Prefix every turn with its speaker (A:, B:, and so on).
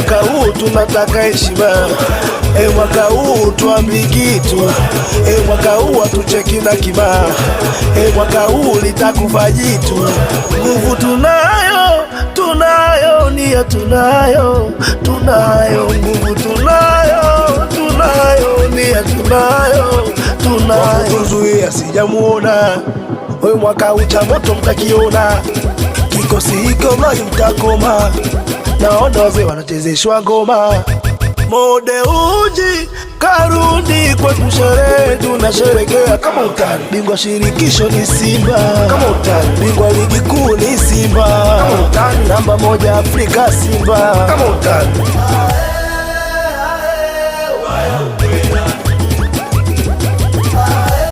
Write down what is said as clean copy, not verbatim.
A: mwaka huu tunataka heshima. Mwaka huu tuambi kitu. Mwaka huu hatucheki na kibaa. Mwaka huu litakufa jitu. Nguvu tunayo, tunayo, nia tunayo, tunayo, nguvu tunayo, tunayo, nia tunayo, tunayo. Kuzuia sijamuona, wewe mwaka huu cha moto mtakiona. Kikosi hiko mali mtakoma, naona wazee wanachezeshwa ngoma. Mode uji karudi kwetu, sherehe tunasherekea. Kama utani bingwa shirikisho ni Simba, kama utani bingwa ligi kuu ni Simba, kama utani namba 1 Afrika Simba, kama utani